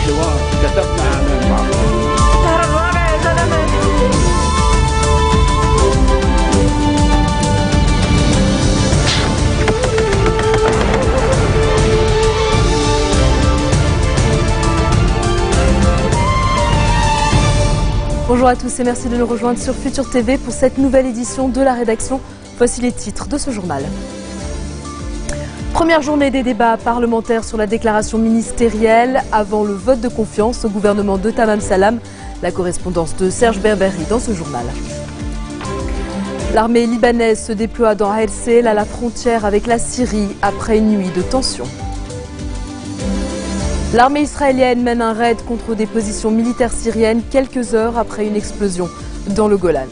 الحوار كتبنا على بعض. Bonjour à tous et merci de nous rejoindre sur Futur TV pour cette nouvelle édition de la rédaction. Voici les titres de ce journal. Première journée des débats parlementaires sur la déclaration ministérielle avant le vote de confiance au gouvernement de Tamam Salam. La correspondance de Serge Berberi dans ce journal. L'armée libanaise se déploie dans Ain El-Cel à la frontière avec la Syrie après une nuit de tension. L'armée israélienne mène un raid contre des positions militaires syriennes quelques heures après une explosion dans le Golan.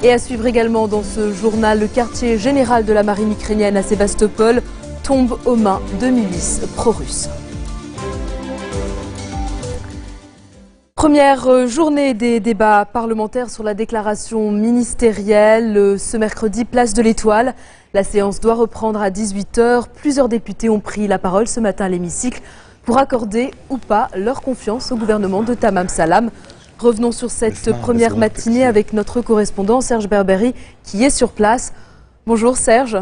Et à suivre également dans ce journal, le quartier général de la marine ukrainienne à Sébastopol tombe aux mains de milices pro-russes. Première journée des débats parlementaires sur la déclaration ministérielle. Ce mercredi, place de l'Étoile. La séance doit reprendre à 18 h. Plusieurs députés ont pris la parole ce matin à l'hémicycle pour accorder ou pas leur confiance au gouvernement de Tamam Salam. Revenons sur cette première matinée avec notre correspondant Serge Berberi qui est sur place. Bonjour Serge.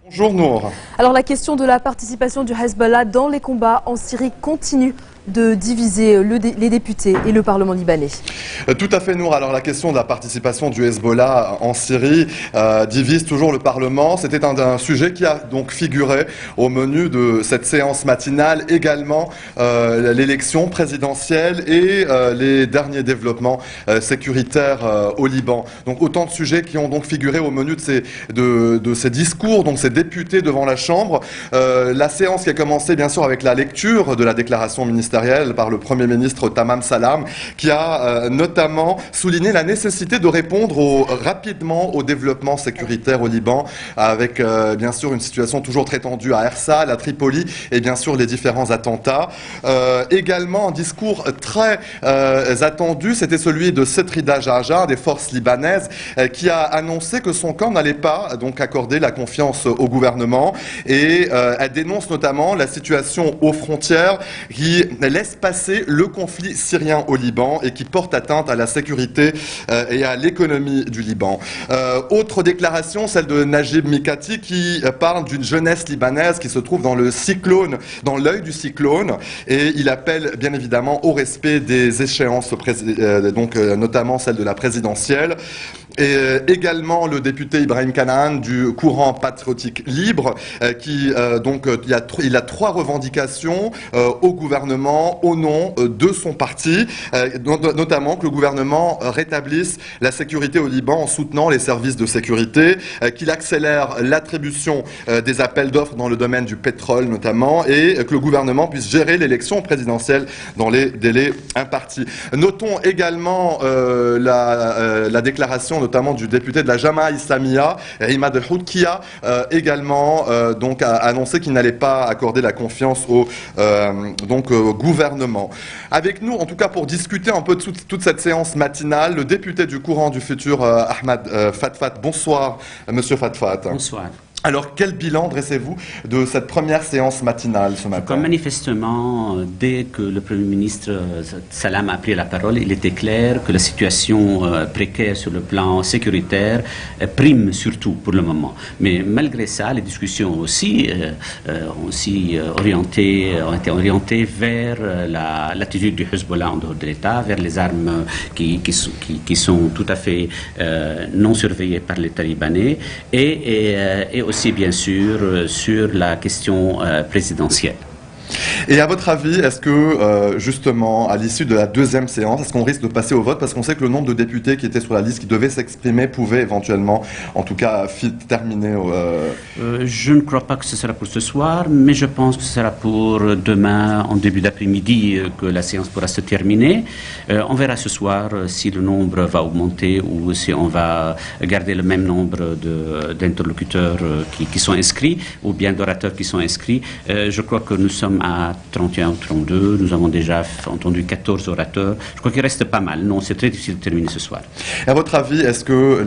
Bonjour Nour. Alors la question de la participation du Hezbollah dans les combats en Syrie continue de diviser les députés et le Parlement libanais. Tout à fait Nour. Alors la question de la participation du Hezbollah en Syrie divise toujours le Parlement. C'était un sujet qui a donc figuré au menu de cette séance matinale. Également l'élection présidentielle et les derniers développements sécuritaires au Liban. Donc autant de sujets qui ont donc figuré au menu de ces discours, donc ces députés devant la Chambre. La séance qui a commencé bien sûr avec la lecture de la déclaration ministérielle par le Premier ministre Tamam Salam, qui a notamment souligné la nécessité de répondre rapidement au développement sécuritaire au Liban, avec bien sûr une situation toujours très tendue à Ersal, à Tripoli, et bien sûr les différents attentats. Également un discours très attendu, c'était celui de Setrida Jaja, des forces libanaises, qui a annoncé que son camp n'allait pas donc accorder la confiance au gouvernement, et elle dénonce notamment la situation aux frontières qui laisse passer le conflit syrien au Liban et qui porte atteinte à la sécurité et à l'économie du Liban. Autre déclaration, celle de Najib Mikati, qui parle d'une jeunesse libanaise qui se trouve dans le cyclone, dans l'œil du cyclone, et il appelle bien évidemment au respect des échéances, donc notamment celle de la présidentielle. Et également le député Ibrahim Kanaan du courant patriotique libre qui donc il a trois revendications au gouvernement au nom de son parti, notamment que le gouvernement rétablisse la sécurité au Liban en soutenant les services de sécurité, qu'il accélère l'attribution des appels d'offres dans le domaine du pétrole notamment, et que le gouvernement puisse gérer l'élection présidentielle dans les délais impartis. Notons également la déclaration notamment du député de la Jama'a Islamia, Imad El-Houd, qui a également donc annoncé qu'il n'allait pas accorder la confiance au gouvernement. Avec nous, en tout cas pour discuter un peu de toute cette séance matinale, le député du courant du futur, Ahmad Fatfat. Bonsoir, monsieur Fatfat. Bonsoir. Alors, quel bilan dressez-vous de cette première séance matinale ce matin? Comme manifestement, dès que le Premier ministre Salam a pris la parole, il était clair que la situation précaire sur le plan sécuritaire prime surtout pour le moment. Mais malgré ça, les discussions aussi ont été orientées vers l'attitude du Hezbollah en dehors de l'État, vers les armes qui sont tout à fait non surveillées par l'État libanais et aussi bien sûr sur la question présidentielle. Et à votre avis, est-ce que, justement, à l'issue de la deuxième séance, est-ce qu'on risque de passer au vote? Parce qu'on sait que le nombre de députés qui étaient sur la liste, qui devaient s'exprimer, pouvait éventuellement, en tout cas, terminer... Je ne crois pas que ce sera pour ce soir, mais je pense que ce sera pour demain, en début d'après-midi, que la séance pourra se terminer. On verra ce soir si le nombre va augmenter ou si on va garder le même nombre d'interlocuteurs qui sont inscrits, ou bien d'orateurs qui sont inscrits. Je crois que nous sommes sommes à 31 ou 32. Nous avons déjà entendu 14 orateurs. Je crois qu'il reste pas mal. Non, c'est très difficile de terminer ce soir. À votre avis, est-ce que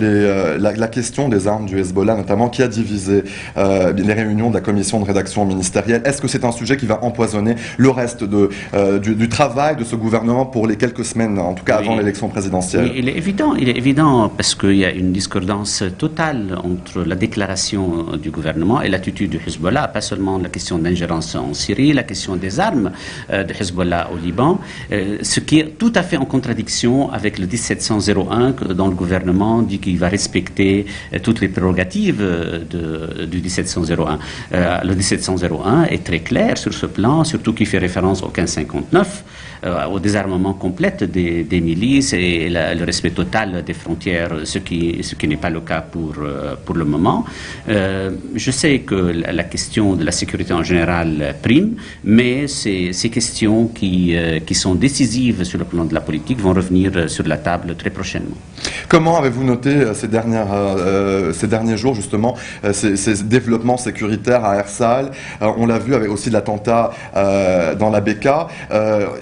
la question des armes du Hezbollah, notamment, qui a divisé les réunions de la commission de rédaction ministérielle, est-ce que c'est un sujet qui va empoisonner le reste du travail de ce gouvernement pour les quelques semaines, en tout cas avant l'élection présidentielle? Oui, il est évident parce qu'il y a une discordance totale entre la déclaration du gouvernement et l'attitude du Hezbollah, pas seulement la question d'ingérence en Syrie, la question des armes de Hezbollah au Liban, ce qui est tout à fait en contradiction avec le 1701 dont le gouvernement dit qu'il va respecter toutes les prérogatives du 1701. Le 1701 est très clair sur ce plan, surtout qu'il fait référence au 1559, au désarmement complet des milices et le respect total des frontières, ce qui n'est pas le cas pour le moment. Je sais que la question de la sécurité en général prime, mais ces questions qui sont décisives sur le plan de la politique vont revenir sur la table très prochainement. Comment avez-vous noté ces derniers jours justement ces développements sécuritaires à Ersal? On l'a vu avec aussi l'attentat dans la Beka.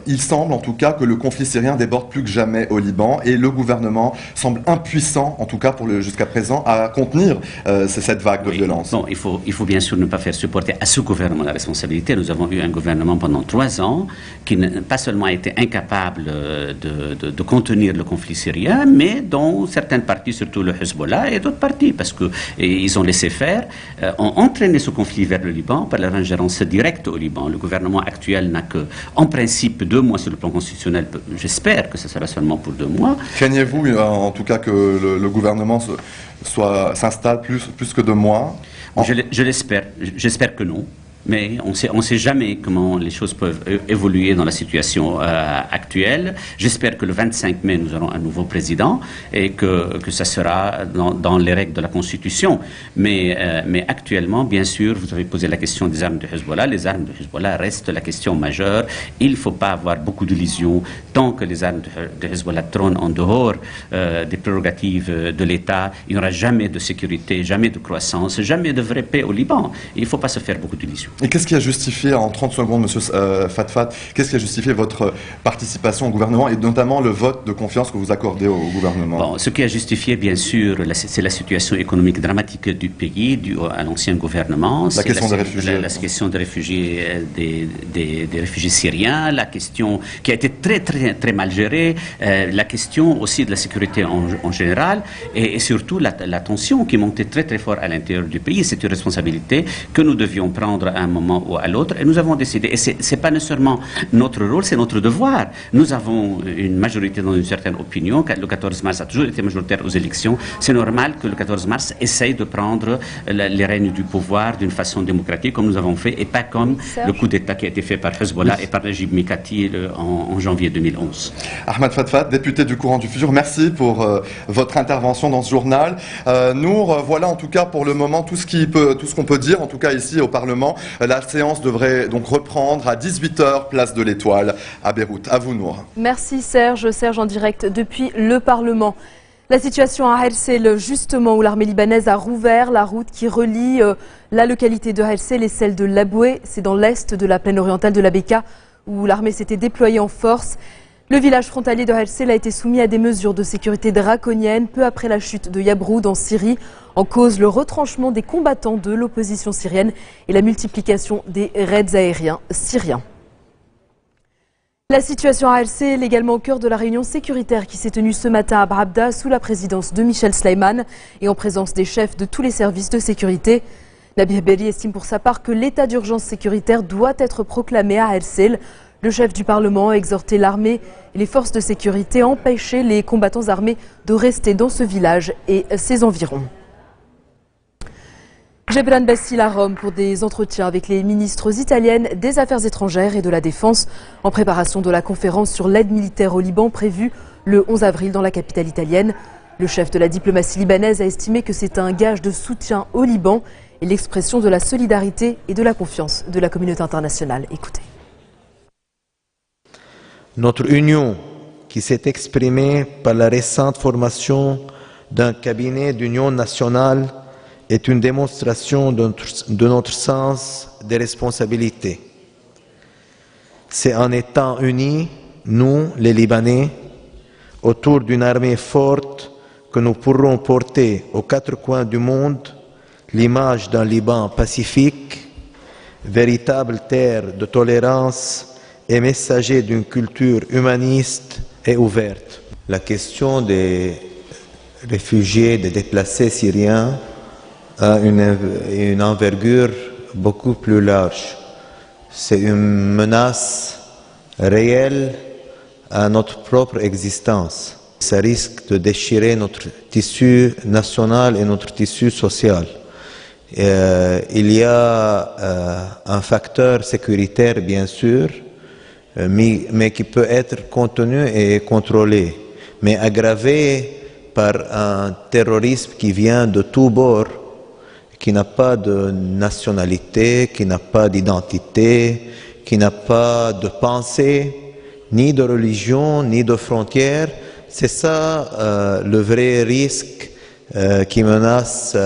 Il semble en tout cas que le conflit syrien déborde plus que jamais au Liban et le gouvernement semble impuissant, en tout cas jusqu'à présent, à contenir cette vague de violence. Bon, il faut bien sûr ne pas faire supporter à ce gouvernement la responsabilité. Nous avons eu un gouvernement pendant 3 ans qui n'a pas seulement été incapable de contenir le conflit syrien, mais dont certaines parties, surtout le Hezbollah et d'autres parties, parce qu'ils ont laissé faire, ont entraîné ce conflit vers le Liban par leur ingérence directe au Liban. Le gouvernement actuel n'a que, en principe, 2 mois sur le plan constitutionnel. J'espère que ce sera seulement pour 2 mois. Craignez-vous, en tout cas, que le gouvernement s'installe plus que 2 mois? Je l'espère. J'espère que non. Mais on ne sait jamais comment les choses peuvent évoluer dans la situation actuelle. J'espère que le 25 mai, nous aurons un nouveau président et que ça sera dans les règles de la Constitution. Mais actuellement, bien sûr, vous avez posé la question des armes de Hezbollah. Les armes de Hezbollah restent la question majeure. Il ne faut pas avoir beaucoup d'illusions. Tant que les armes de Hezbollah trônent en dehors des prérogatives de l'État, il n'y aura jamais de sécurité, jamais de croissance, jamais de vraie paix au Liban. Il ne faut pas se faire beaucoup d'illusions. Et qu'est-ce qui a justifié, en 30 secondes, Monsieur Fatfat, qu'est-ce qui a justifié votre participation au gouvernement et notamment le vote de confiance que vous accordez au gouvernement? Bon, ce qui a justifié, bien sûr, c'est la situation économique dramatique du pays, due à l'ancien gouvernement. La question des réfugiés. La question des réfugiés, des réfugiés syriens, la question qui a été très, très, très mal gérée, la question aussi de la sécurité en général et surtout la tension qui montait très, très fort à l'intérieur du pays. C'est une responsabilité que nous devions prendre à un moment ou à l'autre, et nous avons décidé, et c'est pas nécessairement notre rôle, c'est notre devoir. Nous avons une majorité dans une certaine opinion, le 14 mars a toujours été majoritaire aux élections, c'est normal que le 14 mars essaye de prendre les rênes du pouvoir d'une façon démocratique, comme nous avons fait, et pas comme le coup d'État qui a été fait par Hezbollah et par Najib Mikati en janvier 2011. Ahmad Fatfat, député du Courant du Futur, merci pour votre intervention dans ce journal. Nous, voilà en tout cas pour le moment tout ce qu'on peut dire, en tout cas ici au Parlement. La séance devrait donc reprendre à 18h, place de l'Étoile à Beyrouth. À vous, Nour. Merci Serge. Serge en direct depuis le Parlement. La situation à Hersel, justement, où l'armée libanaise a rouvert la route qui relie la localité de Hersel et celle de Laboué. C'est dans l'est de la plaine orientale de la Beka, où l'armée s'était déployée en force. Le village frontalier de Hersel a été soumis à des mesures de sécurité draconiennes peu après la chute de Yabroud en Syrie. En cause, le retranchement des combattants de l'opposition syrienne et la multiplication des raids aériens syriens. La situation à Hersel est également au cœur de la réunion sécuritaire qui s'est tenue ce matin à Brabda sous la présidence de Michel Sleiman et en présence des chefs de tous les services de sécurité. Nabih Berri estime pour sa part que l'état d'urgence sécuritaire doit être proclamé à Hersel. Le chef du Parlement a exhorté l'armée et les forces de sécurité à empêcher les combattants armés de rester dans ce village et ses environs. Gebran Bassil à Rome pour des entretiens avec les ministres italiennes des Affaires étrangères et de la Défense en préparation de la conférence sur l'aide militaire au Liban prévue le 11 avril dans la capitale italienne. Le chef de la diplomatie libanaise a estimé que c'est un gage de soutien au Liban et l'expression de la solidarité et de la confiance de la communauté internationale. Écoutez. Notre union, qui s'est exprimée par la récente formation d'un cabinet d'union nationale, est une démonstration de notre sens des responsabilités. C'est en étant unis, nous, les Libanais, autour d'une armée forte, que nous pourrons porter aux quatre coins du monde l'image d'un Liban pacifique, véritable terre de tolérance et messager d'une culture humaniste et ouverte. La question des réfugiés, des déplacés syriens a une envergure beaucoup plus large. C'est une menace réelle à notre propre existence. Ça risque de déchirer notre tissu national et notre tissu social. Il y a un facteur sécuritaire, bien sûr, mais qui peut être contenu et contrôlé, mais aggravé par un terrorisme qui vient de tous bords, qui n'a pas de nationalité, qui n'a pas d'identité, qui n'a pas de pensée, ni de religion, ni de frontières. C'est ça le vrai risque qui menace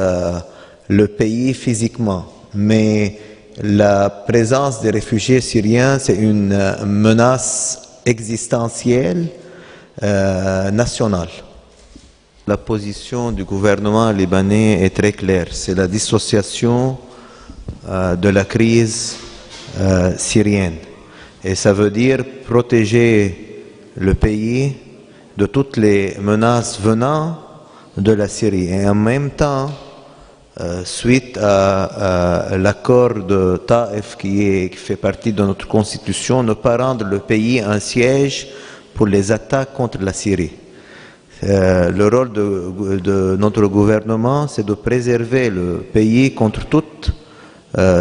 le pays physiquement. Mais la présence des réfugiés syriens, c'est une menace existentielle nationale. La position du gouvernement libanais est très claire. C'est la dissociation de la crise syrienne. Et ça veut dire protéger le pays de toutes les menaces venant de la Syrie. Et en même temps, suite à l'accord de Taïf qui fait partie de notre constitution, ne pas rendre le pays un siège pour les attaques contre la Syrie. Le rôle de notre gouvernement, c'est de préserver le pays contre toutes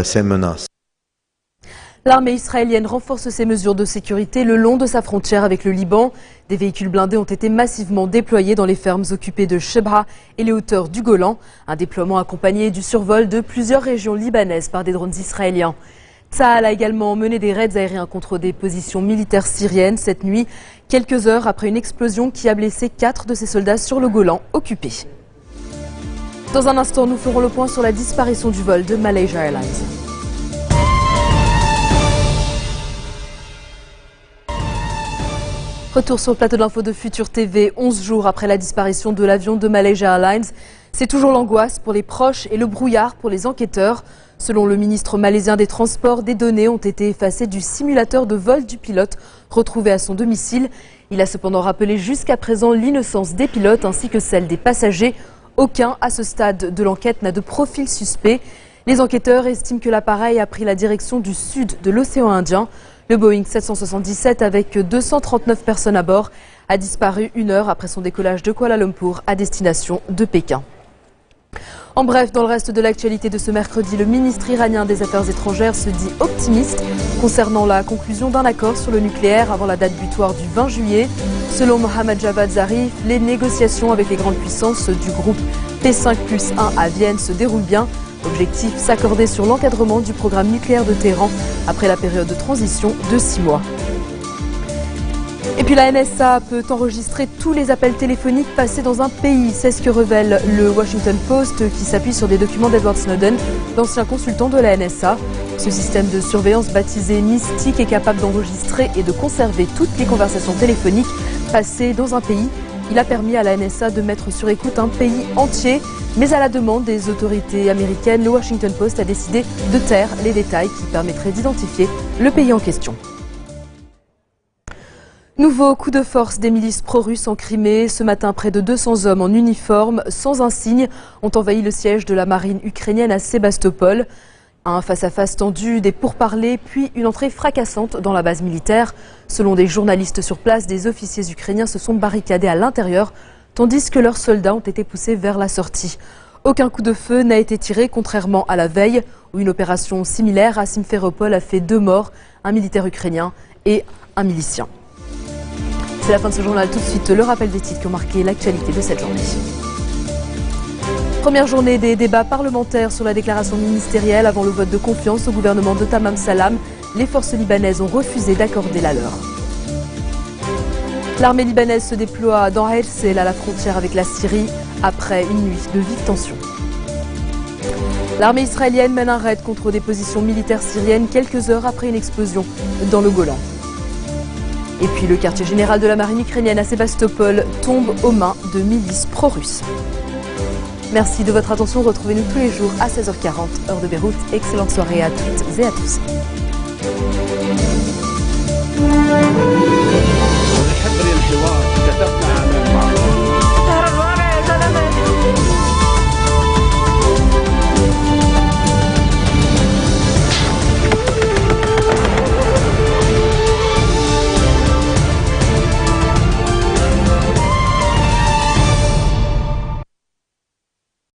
ces menaces. L'armée israélienne renforce ses mesures de sécurité le long de sa frontière avec le Liban. Des véhicules blindés ont été massivement déployés dans les fermes occupées de Shebra et les hauteurs du Golan. Un déploiement accompagné du survol de plusieurs régions libanaises par des drones israéliens. Tsahal a également mené des raids aériens contre des positions militaires syriennes cette nuit, quelques heures après une explosion qui a blessé 4 de ses soldats sur le Golan occupé. Dans un instant, nous ferons le point sur la disparition du vol de Malaysia Airlines. Retour sur le plateau de l'info de Futur TV, 11 jours après la disparition de l'avion de Malaysia Airlines. C'est toujours l'angoisse pour les proches et le brouillard pour les enquêteurs. Selon le ministre malaisien des Transports, des données ont été effacées du simulateur de vol du pilote retrouvé à son domicile. Il a cependant rappelé jusqu'à présent l'innocence des pilotes ainsi que celle des passagers. Aucun, à ce stade de l'enquête, n'a de profil suspect. Les enquêteurs estiment que l'appareil a pris la direction du sud de l'océan Indien. Le Boeing 777, avec 239 personnes à bord, a disparu 1 heure après son décollage de Kuala Lumpur à destination de Pékin. En bref, dans le reste de l'actualité de ce mercredi, le ministre iranien des Affaires étrangères se dit optimiste concernant la conclusion d'un accord sur le nucléaire avant la date butoir du 20 juillet. Selon Mohammad Javad Zarif, les négociations avec les grandes puissances du groupe P5+1 à Vienne se déroulent bien. Objectif, s'accorder sur l'encadrement du programme nucléaire de Téhéran après la période de transition de 6 mois. Et puis la NSA peut enregistrer tous les appels téléphoniques passés dans un pays. C'est ce que révèle le Washington Post qui s'appuie sur des documents d'Edward Snowden, l'ancien consultant de la NSA. Ce système de surveillance baptisé Mystique est capable d'enregistrer et de conserver toutes les conversations téléphoniques passées dans un pays. Il a permis à la NSA de mettre sur écoute un pays entier. Mais à la demande des autorités américaines, le Washington Post a décidé de taire les détails qui permettraient d'identifier le pays en question. Nouveau coup de force des milices pro-russes en Crimée. Ce matin, près de 200 hommes en uniforme, sans insigne, ont envahi le siège de la marine ukrainienne à Sébastopol. Un face-à-face tendu, des pourparlers, puis une entrée fracassante dans la base militaire. Selon des journalistes sur place, des officiers ukrainiens se sont barricadés à l'intérieur, tandis que leurs soldats ont été poussés vers la sortie. Aucun coup de feu n'a été tiré, contrairement à la veille, où une opération similaire à Simferopol a fait 2 morts, un militaire ukrainien et un milicien. C'est la fin de ce journal. Tout de suite, le rappel des titres qui ont marqué l'actualité de cette journée. Première journée des débats parlementaires sur la déclaration ministérielle avant le vote de confiance au gouvernement de Tamam Salam. Les forces libanaises ont refusé d'accorder la leur. L'armée libanaise se déploie dans Herzl, à la frontière avec la Syrie, après une nuit de vives tensions. L'armée israélienne mène un raid contre des positions militaires syriennes quelques heures après une explosion dans le Golan. Et puis le quartier général de la marine ukrainienne à Sébastopol tombe aux mains de milices pro-russes. Merci de votre attention. Retrouvez-nous tous les jours à 16h40, heure de Beyrouth. Excellente soirée à toutes et à tous.